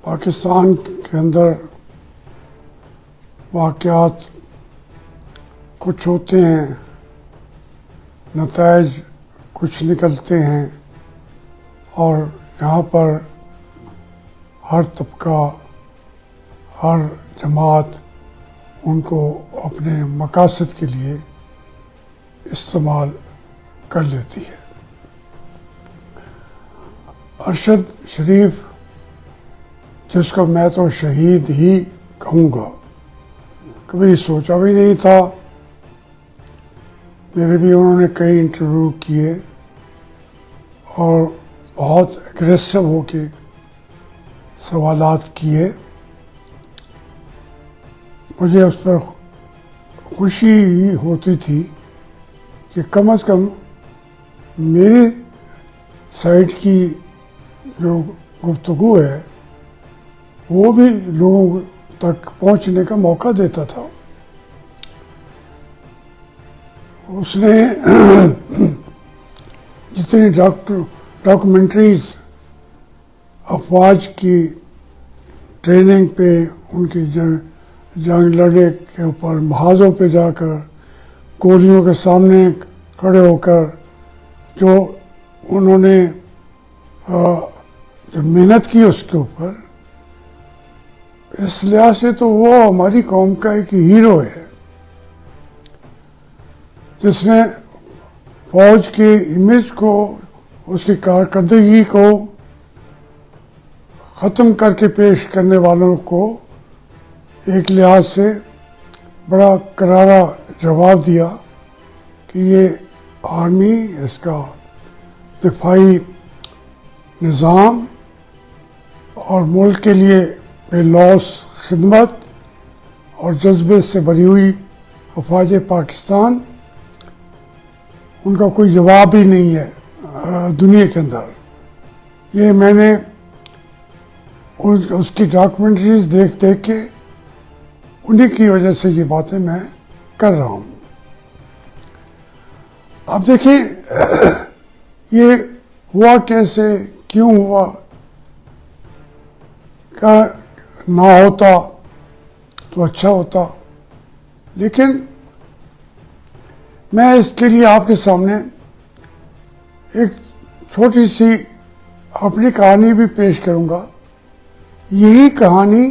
پاکستان کے اندر واقعات کچھ ہوتے ہیں، نتائج کچھ نکلتے ہیں، اور یہاں پر ہر طبقہ، ہر جماعت ان کو اپنے مقاصد کے لیے استعمال کر لیتی ہے۔ ارشد شریف، جس کو میں تو شہید ہی کہوں گا، کبھی سوچا بھی نہیں تھا۔ میرے بھی انہوں نے کئی انٹرویو کیے اور بہت اگریسو ہو کے سوالات کیے۔ مجھے اس پر خوشی ہی ہوتی تھی کہ کم از کم میری سائڈ کی جو گفتگو ہے وہ بھی لوگوں تک پہنچنے کا موقع دیتا تھا۔ اس نے جتنی ڈاکومنٹریز افواج کی ٹریننگ پہ، ان کی جنگ لڑنے کے اوپر محاذوں پہ جا کر گولیوں کے سامنے کھڑے ہو کر جو انہوں نے جو محنت کی اس کے اوپر، اس لحاظ سے تو وہ ہماری قوم کا ایک ہیرو ہے، جس نے فوج کی امیج کو، اس کی کارکردگی کو ختم کر کے پیش کرنے والوں کو ایک لحاظ سے بڑا کرارا جواب دیا کہ یہ آرمی، اس کا دفاعی نظام اور ملک کے لیے بے لوث خدمت اور جذبے سے بھری ہوئی افواج پاکستان، ان کا کوئی جواب ہی نہیں ہے دنیا کے اندر۔ یہ میں نے اس کی ڈاکومنٹریز دیکھ کے انہی کی وجہ سے یہ باتیں میں کر رہا ہوں۔ اب دیکھیں یہ ہوا کیسے، کیوں ہوا، کہ نہ ہوتا تو اچھا ہوتا، لیکن میں اس کے لیے آپ کے سامنے ایک چھوٹی سی اپنی کہانی بھی پیش کروں گا۔ یہی کہانی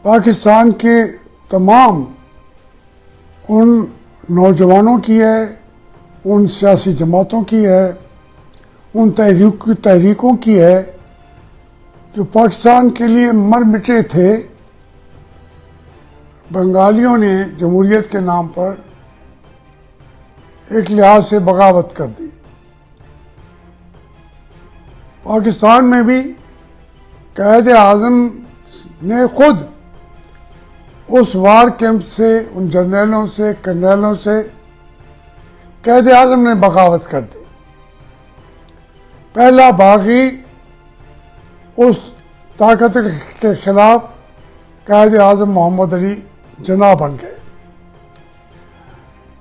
پاکستان کے تمام ان نوجوانوں کی ہے، ان سیاسی جماعتوں کی ہے، ان تحریکوں کی ہے جو پاکستان کے لیے مر مٹے تھے۔ بنگالیوں نے جمہوریت کے نام پر ایک لحاظ سے بغاوت کر دی۔ پاکستان میں بھی قائد اعظم نے خود اس وار کیمپ سے، ان جرنیلوں سے، کرنیلوں سے، قائد اعظم نے بغاوت کر دی۔ پہلا باغی اس طاقت کے خلاف قائد اعظم محمد علی جناح بن گئے،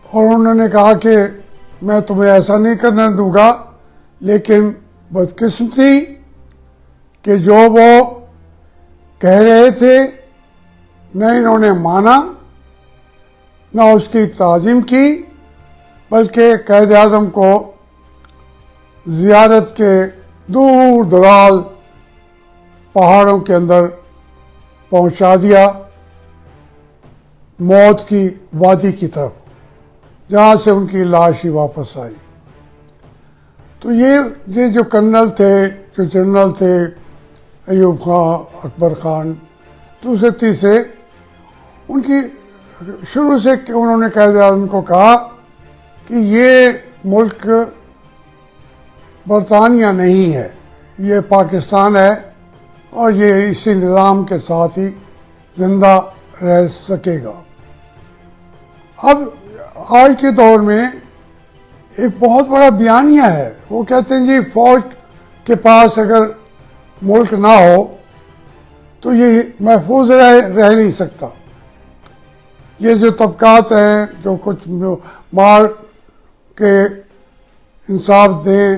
اور انہوں نے کہا کہ میں تمہیں ایسا نہیں کرنے دوں گا، لیکن بدقسمتی کہ جو وہ کہہ رہے تھے نہ انہوں نے مانا، نہ اس کی تعظیم کی، بلکہ قائد اعظم کو زیارت کے دور دراز پہاڑوں کے اندر پہنچا دیا، موت کی وادی کی طرف، جہاں سے ان کی لاش ہی واپس آئی۔ تو یہ جو کرنل تھے، جو جنرل تھے، ایوب خان، اکبر خان، دوسرے تیسرے، ان کی شروع سے انہوں نے قائد اعظم کو کہا کہ یہ ملک برطانیہ نہیں ہے، یہ پاکستان ہے، اور یہ اسی نظام کے ساتھ ہی زندہ رہ سکے گا۔ اب آج کے دور میں ایک بہت بڑا بیانیہ ہے، وہ کہتے ہیں جی فوج کے پاس اگر ملک نہ ہو تو یہ محفوظ رہ نہیں سکتا۔ یہ جو طبقات ہیں جو کچھ مار کے انصاف دیں،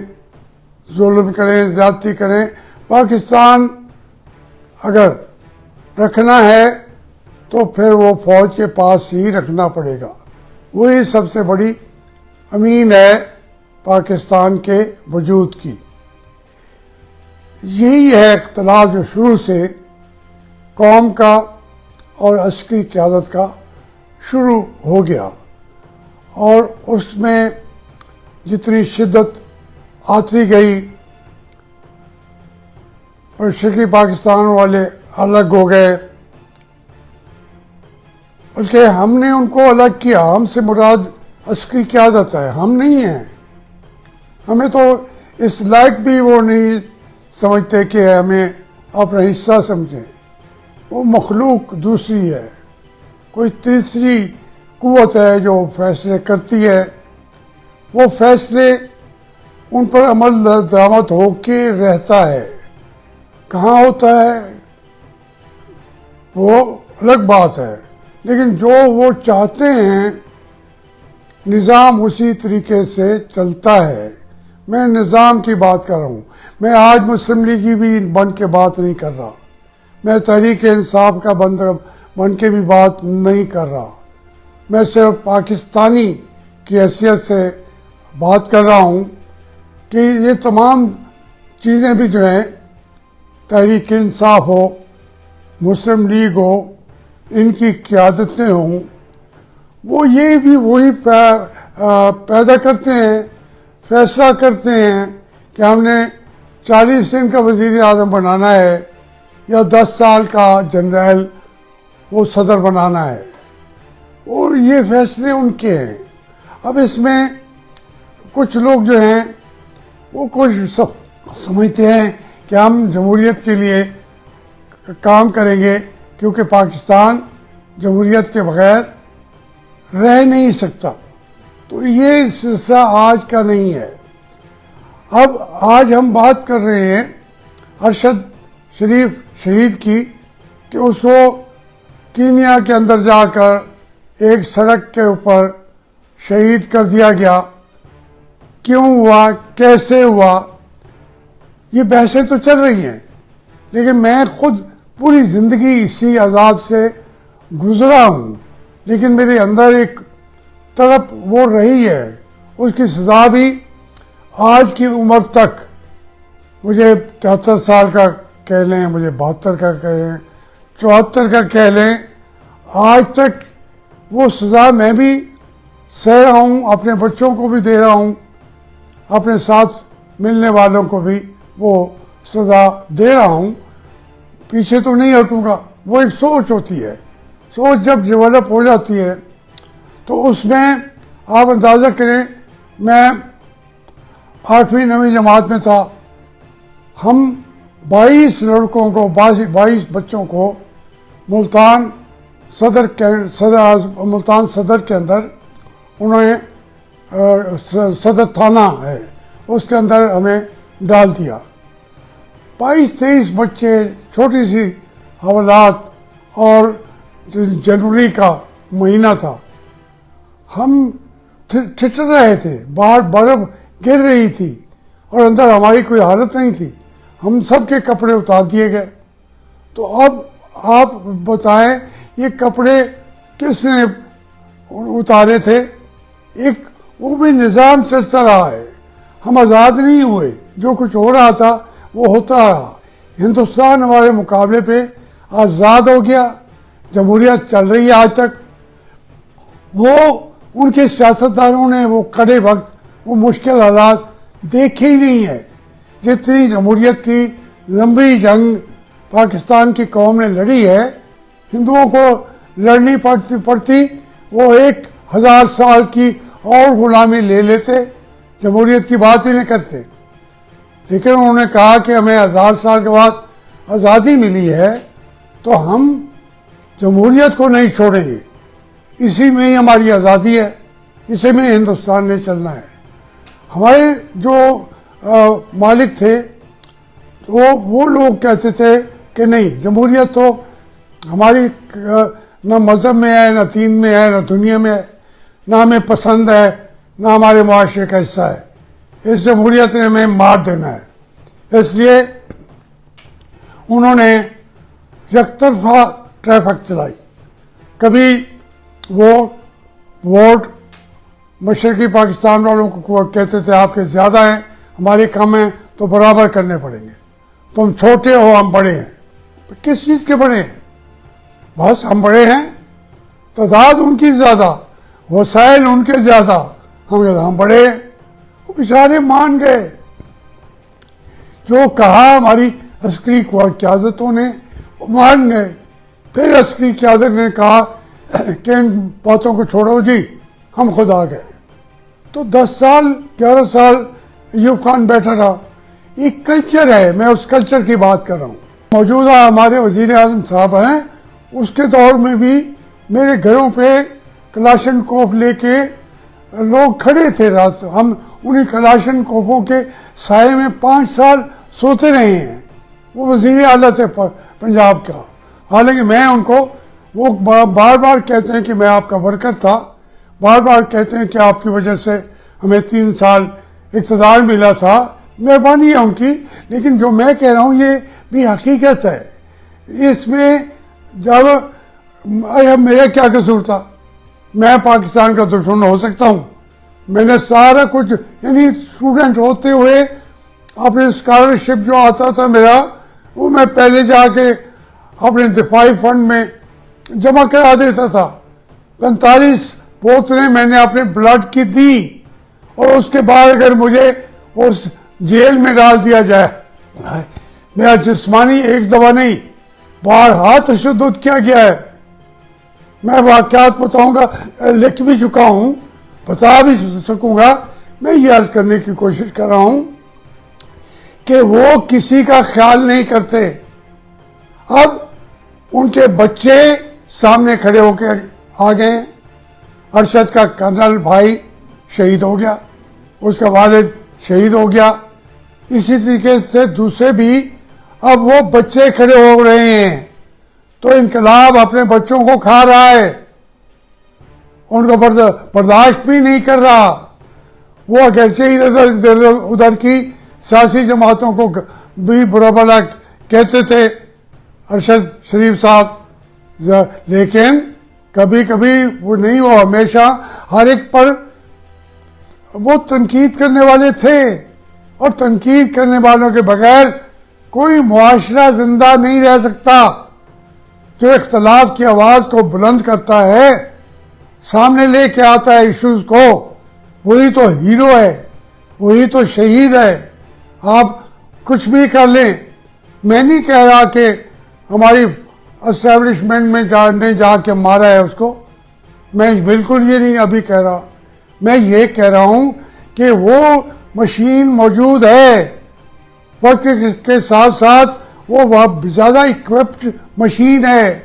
ظلم کریں، زیادتی کریں، پاکستان اگر رکھنا ہے تو پھر وہ فوج کے پاس ہی رکھنا پڑے گا. وہی سب سے بڑی امین ہے پاکستان کے وجود کی. یہی ہے اختلاف جو شروع سے قوم کا اور عسکری قیادت کا شروع ہو گیا، اور اس میں جتنی شدت آتی گئی مشرقی پاکستان والے الگ ہو گئے، بلکہ ہم نے ان کو الگ کیا. ہم سے مراد عسکری قیادت ہے، ہم نہیں ہیں. ہمیں تو اس لائق بھی وہ نہیں سمجھتے کہ ہمیں اپنا حصہ سمجھیں. وہ مخلوق دوسری ہے، کوئی تیسری قوت ہے جو فیصلے کرتی ہے. وہ فیصلے ان پر عمل درآمد ہو کے رہتا ہے. کہاں ہوتا ہے وہ الگ بات ہے، لیکن جو وہ چاہتے ہیں نظام اسی طریقے سے چلتا ہے. میں نظام کی بات کر رہا ہوں. میں آج مسلم لیگ کی بھی بن کے بات نہیں کر رہا. میں تحریک انصاف کا بن کے بھی بات نہیں کر رہا. میں صرف پاکستانی کی حیثیت سے بات کر رہا ہوں کہ یہ تمام چیزیں بھی جو ہیں، تحریک انصاف ہو، مسلم لیگ ہو، ان کی قیادتیں ہوں، وہ یہ بھی وہی پیدا کرتے ہیں، فیصلہ کرتے ہیں کہ ہم نے 40 دن کا وزیر اعظم بنانا ہے یا 10 سال کا جنرل وہ صدر بنانا ہے، اور یہ فیصلے ان کے ہیں. اب اس میں کچھ لوگ جو ہیں وہ کچھ سمجھتے ہیں کہ ہم جمہوریت کے لیے کام کریں گے، کیونکہ پاکستان جمہوریت کے بغیر رہ نہیں سکتا. تو یہ سلسلہ آج کا نہیں ہے. اب آج ہم بات کر رہے ہیں ارشد شریف شہید کی، کہ اس کو کینیا کے اندر جا کر ایک سڑک کے اوپر شہید کر دیا گیا. کیوں ہوا، کیسے ہوا، یہ بحثیں تو چل رہی ہیں، لیکن میں خود پوری زندگی اسی عذاب سے گزرا ہوں. لیکن میرے اندر ایک تڑپ وہ رہی ہے. اس کی سزا بھی آج کی عمر تک، مجھے 73 سال کا کہہ لیں، مجھے 72 کا کہہ لیں، 74 کا کہہ لیں، آج تک وہ سزا میں بھی سہ رہا ہوں، اپنے بچوں کو بھی دے رہا ہوں، اپنے ساتھ ملنے والوں کو بھی وہ سزا دے رہا ہوں. پیچھے تو نہیں ہٹوں گا. وہ ایک سوچ ہوتی ہے. سوچ جب ڈیولپ ہو جاتی ہے تو اس میں آپ اندازہ کریں، میں 8ویں 9ویں جماعت میں تھا. ہم 22 لڑکوں کو، 22 بچوں کو ملتان ملتان صدر کے اندر انہوں نے صدر تھانہ ہے اس کے اندر ہمیں ڈال دیا. 22-23 بچے، چھوٹی سی حوالات، اور جنوری کا مہینہ تھا. ہم ٹھٹر رہے تھے، باہر برف گر رہی تھی اور اندر ہماری کوئی حالت نہیں تھی. ہم سب کے کپڑے اتار دیے گئے. تو اب آپ بتائیں یہ کپڑے کس نے اتارے تھے؟ ایک وہ بھی نظام چلتا رہا ہے. ہم آزاد نہیں ہوئے. جو کچھ ہو رہا تھا وہ ہوتا رہا. ہندوستان ہمارے مقابلے پہ آزاد ہو گیا. جمہوریت چل رہی ہے آج تک. وہ ان کے سیاستدانوں نے وہ کڑے وقت، وہ مشکل حالات دیکھے ہی نہیں ہے. جتنی جمہوریت کی لمبی جنگ پاکستان کی قوم نے لڑی ہے، ہندوؤں کو لڑنی پڑتی وہ 1000 سال کی اور غلامی لے لیتے، جمہوریت کی بات بھی نہیں کرتے. لیکن انہوں نے کہا کہ ہمیں 1000 سال کے بعد آزادی ملی ہے تو ہم جمہوریت کو نہیں چھوڑیں گے. اسی میں ہی ہماری آزادی ہے، اسی میں ہندوستان نے چلنا ہے. ہمارے جو مالک تھے وہ لوگ کہتے تھے کہ نہیں، جمہوریت تو ہماری نہ مذہب میں ہے، نہ دین میں ہے، نہ دنیا میں ہے، نہ ہمیں پسند ہے، نہ ہمارے معاشرے کا حصہ ہے. اس جمہوریت نے ہمیں مار دینا ہے. اس لیے انہوں نے یک طرفہ ٹریفک چلائی. کبھی وہ ووٹ مشرقی پاکستان والوں کو کہتے تھے آپ کے زیادہ ہیں ہمارے کم ہیں تو برابر کرنے پڑیں گے, تم چھوٹے ہو ہم بڑے ہیں. کس چیز کے بڑے ہیں؟ بس ہم بڑے ہیں, تعداد ان کی زیادہ, وسائل ان کے زیادہ, ہم بڑے ہیں. وہ بیچارے مان گئے. جو کہا ہماری عسکری قیادتوں نے وہ مان گئے. پھر عسکری قیادت نے کہا کہ ان باتوں کو چھوڑو جی, ہم خود آ گئے. تو 10 سال 11 سال ایوب خان بیٹھا رہا. ایک کلچر ہے, میں اس کلچر کی بات کر رہا ہوں. موجودہ ہمارے وزیر اعظم صاحب ہیں, اس کے دور میں بھی میرے گھروں پہ کلاشن کوف لے کے لوگ کھڑے تھے رات. ہم انہیں کلاشن کوفوں کے سائے میں 5 سال سوتے رہے ہیں. وہ وزیر اعلیٰ سے پنجاب کا, حالانکہ میں ان کو, وہ بار بار کہتے ہیں کہ میں آپ کا ورکر تھا, بار بار کہتے ہیں کہ آپ کی وجہ سے ہمیں 3 سال اقتدار ملا تھا, مہربانی ہے ان کی. لیکن جو میں کہہ رہا ہوں یہ بھی حقیقت ہے. اس میں جب میرا کیا قصور تھا؟ میں پاکستان کا دشمن ہو سکتا ہوں؟ میں نے سارا کچھ, یعنی اسٹوڈنٹ ہوتے ہوئے اپنے اسکالرشپ جو آتا تھا میرا, وہ میں پہلے جا کے اپنے دفاعی فنڈ میں جمع کرا دیتا تھا. 45 بوتلیں میں نے اپنے بلڈ کی دی, اور اس کے بعد اگر مجھے اس جیل میں ڈال دیا جائے, میرا جسمانی ایک دفعہ نہیں بارہا تشدد کیا گیا ہے. میں واقعات بتاؤں گا, لکھ بھی چکا ہوں, بتا بھی سکوں گا. میں یہ عرض کرنے کی کوشش کر رہا ہوں کہ وہ کسی کا خیال نہیں کرتے. اب ان کے بچے سامنے کھڑے ہو کے آ گئے ہیں. ارشد کا کرنل بھائی شہید ہو گیا, اس کا والد شہید ہو گیا. اسی طریقے سے دوسرے بھی اب وہ بچے کھڑے ہو رہے ہیں. تو انقلاب اپنے بچوں کو کھا رہا ہے, ان کو برداشت بھی نہیں کر رہا. وہ اگرچہ ادھر کی سیاسی جماعتوں کو بھی برا بھلا کہتے تھے ارشد شریف صاحب, لیکن کبھی کبھی وہ نہیں, وہ ہمیشہ ہر ایک پر وہ تنقید کرنے والے تھے. اور تنقید کرنے والوں کے بغیر کوئی معاشرہ زندہ نہیں رہ سکتا. جو اختلاف کی آواز کو بلند کرتا ہے, سامنے لے کے آتا ہے ایشوز کو, وہی تو ہیرو ہے, وہی تو شہید ہے. آپ کچھ بھی کر لیں, میں نہیں کہہ رہا کہ ہماری اسٹیبلشمنٹ میں جا کے مارا ہے اس کو, میں بالکل یہ نہیں ابھی کہہ رہا. میں یہ کہہ رہا ہوں کہ وہ مشین موجود ہے, وقت کے ساتھ ساتھ وہ زیادہ اکوپڈ مشین ہے.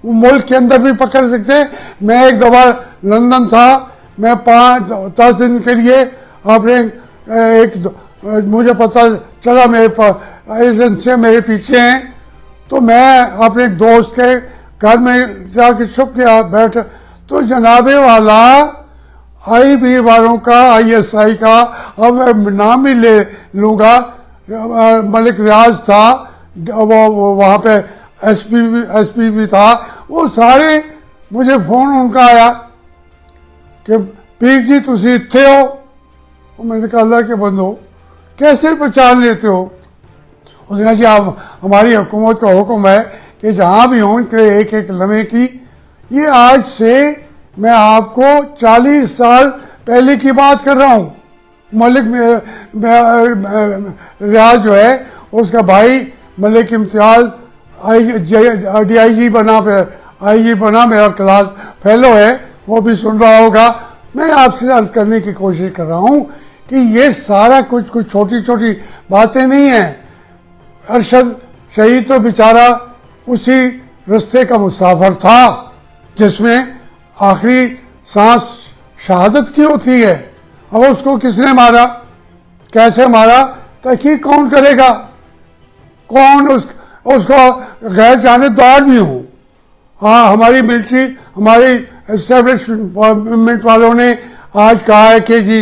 وہ ملک کے اندر بھی پکڑ سکتے. میں ایک دفعہ لندن تھا, میں 5-10 دن کے لیے اپنے مجھے پتہ چلا میرے پاس ایجنسیاں میرے پیچھے ہیں, تو میں اپنے ایک دوست کے گھر میں جا کے چھپ گیا بیٹھ. تو جناب والا آئی بی والوں کا, ISI کا, اب نام بھی لے لوں گا, ملک ریاض تھا, وہاں پہ ایس پی بھی تھا, وہ سارے مجھے فون ان کا آیا کہ پیر جی تسی اتھے ہو. میں نے کہا اللہ کے بندو کیسے پہچان لیتے ہو؟ اس نے کہا جی آپ ہماری حکومت کا حکم ہے کہ جہاں بھی ہوں کہ ایک ایک لمحے کی. یہ آج سے میں آپ کو 40 سال پہلے کی بات کر رہا ہوں. ملک ریاض جو ہے اس کا بھائی ملک امتیاز DIG بنا, IG بنا, میرا کلاس فیلو ہے, وہ بھی سن رہا ہوگا. میں آپ سے عرض کرنے کی کوشش کر رہا ہوں کہ یہ سارا کچھ چھوٹی چھوٹی باتیں نہیں ہیں. ارشد شہید تو بیچارہ اسی رستے کا مسافر تھا جس میں آخری سانس شہادت کی ہوتی ہے. اب اس کو کس نے مارا, کیسے مارا, تحقیق کون کرے گا؟ کون اس کو غیر جانبدار بھی ہوں. ہاں ہماری ملٹری, ہماری اسٹیبلشمنٹ والوں نے آج کہا ہے کہ جی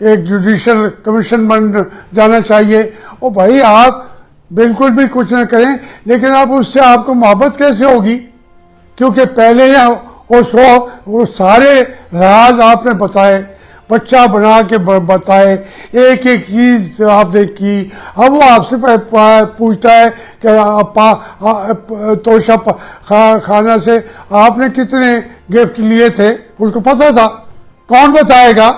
ایک جوڈیشل کمیشن بن جانا چاہیے. اور بھائی آپ بالکل بھی کچھ نہ کریں، لیکن اب اس سے آپ کو محبت کیسے ہوگی؟ کیونکہ پہلے وہ سارے راز آپ نے بتائے، بچہ بنا کے بتائے، ایک ایک چیز آپ نے کی. اب وہ آپ سے پوچھتا ہے کہ توشہ خانہ سے آپ نے کتنے گفٹ لیے تھے، اس کو پتہ تھا. کون بتائے گا،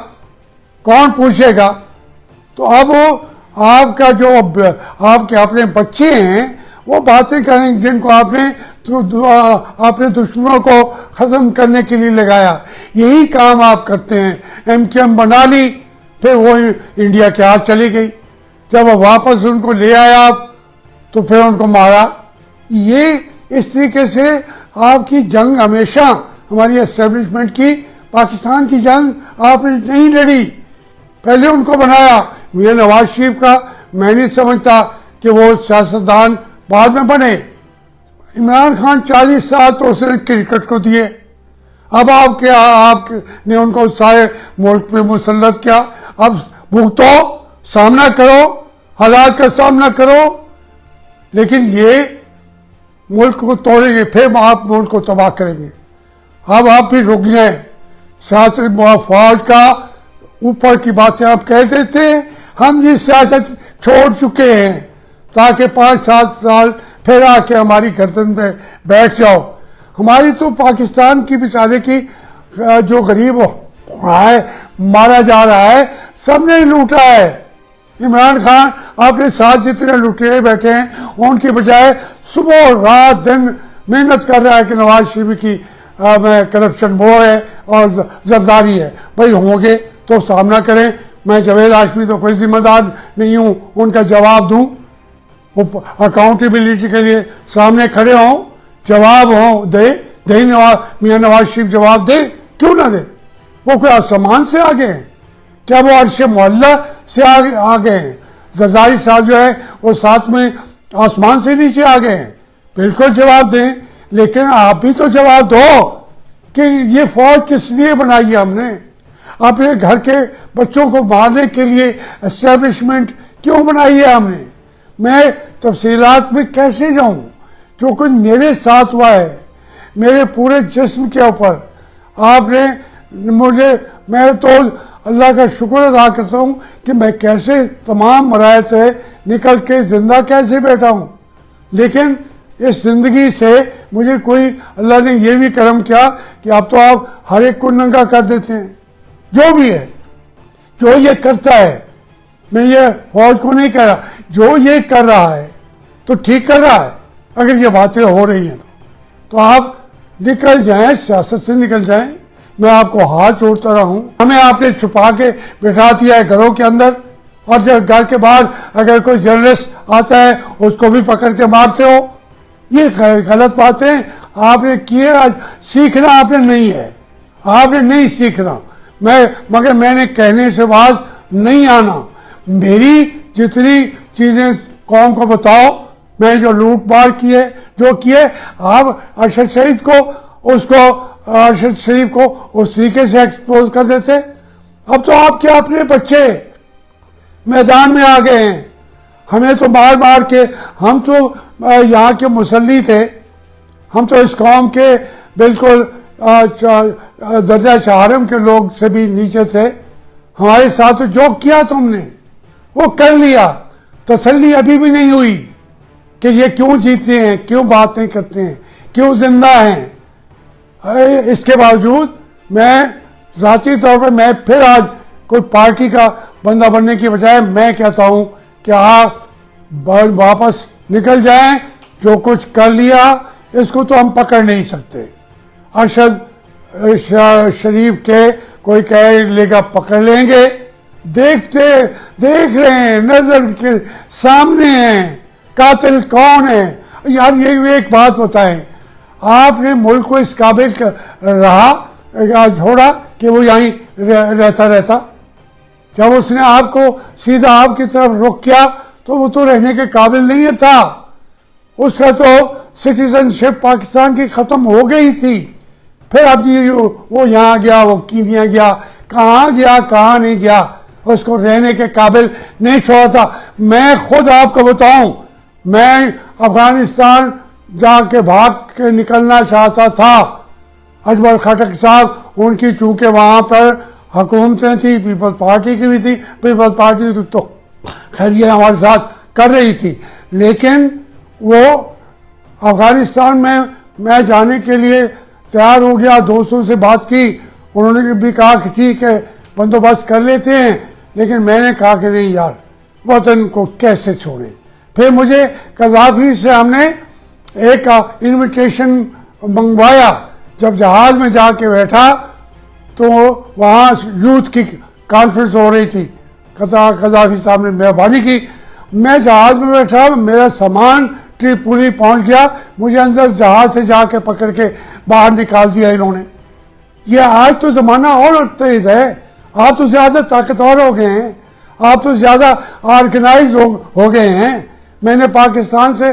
کون پوچھے گا؟ تو اب وہ آپ کا جو آپ کے اپنے بچے ہیں وہ باتیں کریں جن کو آپ نے دشمنوں کو ختم کرنے کے لیے لگایا. یہی کام آپ کرتے ہیں. MQM بنا لی، پھر وہ انڈیا کے ہاتھ چلی گئی. جب وہ واپس ان کو لے آیا آپ تو پھر ان کو مارا. یہ اس طریقے سے آپ کی جنگ ہمیشہ ہماری اسٹیبلشمنٹ کی، پاکستان کی جنگ آپ نے نہیں لڑی، پہلے ان کو بنایا. میاں نواز شریف کا میں نہیں سمجھتا کہ وہ سیاستدان بعد میں بنے. عمران خان 40 سال تو اس نے کرکٹ کو دیے. اب آپ نے ان کو سارے ملک میں مسلط کیا. اب بھگتو، سامنا کرو، حالات کا سامنا کرو. لیکن یہ ملک کو توڑیں گے، پھر آپ ملک کو تباہ کریں گے. اب آپ بھی رک جائیں. سیاست فوج کا اوپر کی باتیں آپ کہہ دیتے ہیں. ہم یہ سیاست چھوڑ چکے ہیں تاکہ 5-7 سال پھر آ کے ہماری گردن پہ بیٹھ جاؤ. ہماری تو پاکستان کی بیچارے کی جو غریب ہو رہا ہے، مارا جا رہا ہے، سب نے لوٹا ہے. عمران خان اپنے ساتھ جتنے لٹیرے بیٹھے ہیں ان کی بجائے صبح رات دن محنت کر رہا ہے کہ نواز شریف کی میں کرپشن وہ ہے اور زرداری ہے. بھائی ہوں گے تو سامنا کریں. میں جاوید ہاشمی تو کوئی ذمہ دار نہیں ہوں ان کا جواب دوں. وہ اکاؤنٹیبلٹی کے لیے سامنے کھڑے ہوں، جواب دے میاں نواز شریف جواب دے. کیوں نہ دے؟ وہ کوئی آسمان سے آ گئے ہیں کیا؟ وہ عرش معلیٰ سے آ گئے ہیں؟ زرداری صاحب جو ہے وہ ساتھ میں آسمان سے نیچے آ گئے ہیں. بالکل جواب دیں، لیکن آپ بھی تو جواب دو کہ یہ فوج کس لیے بنائی ہے ہم نے؟ اپنے گھر کے بچوں کو مارنے کے لیے اسٹیبلشمنٹ کیوں بنائی ہے ہم نے؟ میں تفصیلات میں کیسے جاؤں؟ جو کچھ میرے ساتھ ہوا ہے میرے پورے جسم کے اوپر، آپ نے میں تو اللہ کا شکر ادا کرتا ہوں کہ میں کیسے تمام مراحل سے نکل کے زندہ کیسے بیٹھا ہوں. لیکن اس زندگی سے مجھے کوئی اللہ نے یہ بھی کرم کیا کہ اب تو آپ ہر ایک کو ننگا کر دیتے ہیں. جو بھی ہے، جو یہ کرتا ہے، میں یہ فوج کو نہیں کہہ رہا، جو یہ کر رہا ہے تو ٹھیک کر رہا ہے. اگر یہ باتیں ہو رہی ہیں تو آپ نکل جائیں، سیاست سے نکل جائیں. میں آپ کو ہاتھ جوڑتا رہا ہوں. ہمیں آپ نے چھپا کے بٹھا دیا ہے گھروں کے اندر، اور جب گھر کے باہر اگر کوئی جرنلسٹ آتا ہے اس کو بھی پکڑ کے مارتے ہو. یہ غلط باتیں آپ نے کیے. آج سیکھنا آپ نے نہیں ہے، آپ نے نہیں سیکھنا. مگر میں نے کہنے سے باز نہیں آنا. میری جتنی چیزیں قوم کو بتاؤ، میں جو لوٹ مار کیے جو کیے، آپ ارشد شریف کو اس طریقے سے ایکسپوز کر دیتے. اب تو آپ کے اپنے بچے میدان میں آ گئے ہیں. ہمیں تو مار کے، ہم تو یہاں کے مسلی تھے، ہم تو اس قوم کے بالکل درجہ چہارم کے لوگ سے بھی نیچے تھے. ہمارے ساتھ جو کیا تم نے وہ کر لیا. تسلی ابھی بھی نہیں ہوئی کہ یہ کیوں جیتے ہیں، کیوں باتیں کرتے ہیں، کیوں زندہ ہیں. اس کے باوجود میں ذاتی طور پر میں پھر آج کوئی پارٹی کا بندہ بننے کی بجائے میں کہتا ہوں کہ آپ واپس نکل جائیں. جو کچھ کر لیا اس کو تو ہم پکڑ نہیں سکتے. ارشد شریف کے کوئی کہہ لے گا پکڑ لیں گے. دیکھ رہے ہیں، نظر کے سامنے ہیں قاتل کون ہے. یار یہ ایک بات بتائیں، آپ نے ملک کو اس قابل چھوڑا کہ وہ یہیں رہتا. جب اس نے آپ کو سیدھا آپ کی طرف رخ کیا تو وہ تو رہنے کے قابل نہیں تھا. اس کا تو سٹیزن شپ پاکستان کی ختم ہو گئی تھی. پھر اب وہ یہاں گیا، وہ کینیا گیا، کہاں گیا کہاں نہیں گیا، اس کو رہنے کے قابل نہیں چھوڑا تھا. میں خود آپ کو بتاؤں، میں افغانستان جا کے بھاگ کے نکلنا چاہتا تھا. اجمل خٹک صاحب, ان کی چونکہ وہاں پر حکومتیں تھیں, پیپل پارٹی کی بھی تھی, پیپل پارٹی تو خیر یہ ہمارے ساتھ کر رہی تھی, لیکن وہ افغانستان میں جانے کے لیے تیار ہو گیا. دوستوں سے بات کی, انہوں نے بھی کہا کہ ٹھیک ہے بندوبست کر لیتے ہیں, لیکن میں نے کہا کہ نہیں یار, وطن کو کیسے چھوڑیں. پھر مجھے قذافی سے ہم نے ایک انویٹیشن منگوایا. جب جہاز میں جا کے بیٹھا تو وہاں یوتھ کی کانفرنس ہو رہی تھی. قذافی صاحب نے مہربانی کی, میں جہاز میں بیٹھا, میرا سامان ٹریپولی پہنچ گیا, مجھے اندر جہاز سے جا کے پکڑ کے باہر نکال دیا انہوں نے. یہ آج تو زمانہ اور تیز ہے, آپ تو زیادہ طاقتور ہو گئے ہیں, آپ تو زیادہ آرگنائز ہو گئے ہیں. میں نے پاکستان سے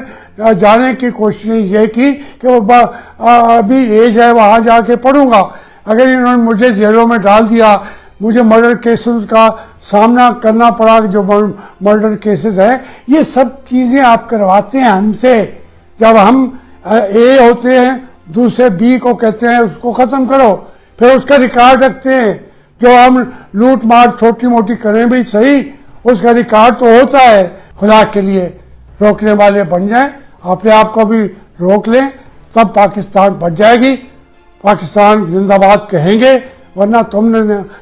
جانے کی کوشش یہ کی کہ وہ ابھی ایج ہے, وہاں جا کے پڑھوں گا. اگر انہوں نے مجھے جیلوں میں ڈال دیا, مجھے مرڈر کیسز کا سامنا کرنا پڑا, جو مرڈر کیسز ہیں, یہ سب چیزیں آپ کرواتے ہیں ہم سے. جب ہم اے ہوتے ہیں, دوسرے بی کو کہتے ہیں اس کو ختم کرو, پھر اس کا ریکارڈ رکھتے ہیں. جو ہم لوٹ مار چھوٹی موٹی کریں بھی صحیح, اس کا ریکارڈ تو ہوتا ہے. خدا کے لیے روکنے والے بن جائیں, اپنے آپ کو بھی روک لیں, تب پاکستان بچ جائے گی. پاکستان زندہ باد کہیں گے, ورنہ تم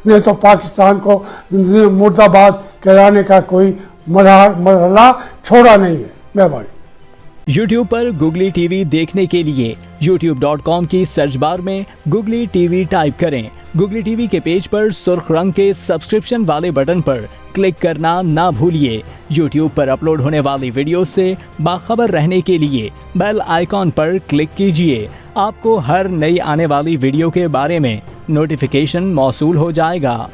نے تو پاکستان کو مرد آباد کرانے کا کوئی مرحلہ چھوڑا نہیں ہے. مہربانی. یوٹیوب پر گوگلی ٹی وی دیکھنے کے لیے youtube.com کی سرچ بار میں گوگلی ٹی وی ٹائپ کریں. گوگلی ٹی وی کے پیج پر سرخ رنگ کے سبسکرپشن والے بٹن پر کلک کرنا نہ بھولیے. یوٹیوب پر اپلوڈ ہونے والی ویڈیو سے باخبر رہنے کے لیے بیل آئیکن پر کلک کیجیے. آپ کو ہر نئی آنے والی ویڈیو کے بارے میں نوٹیفیکیشن موصول ہو جائے گا.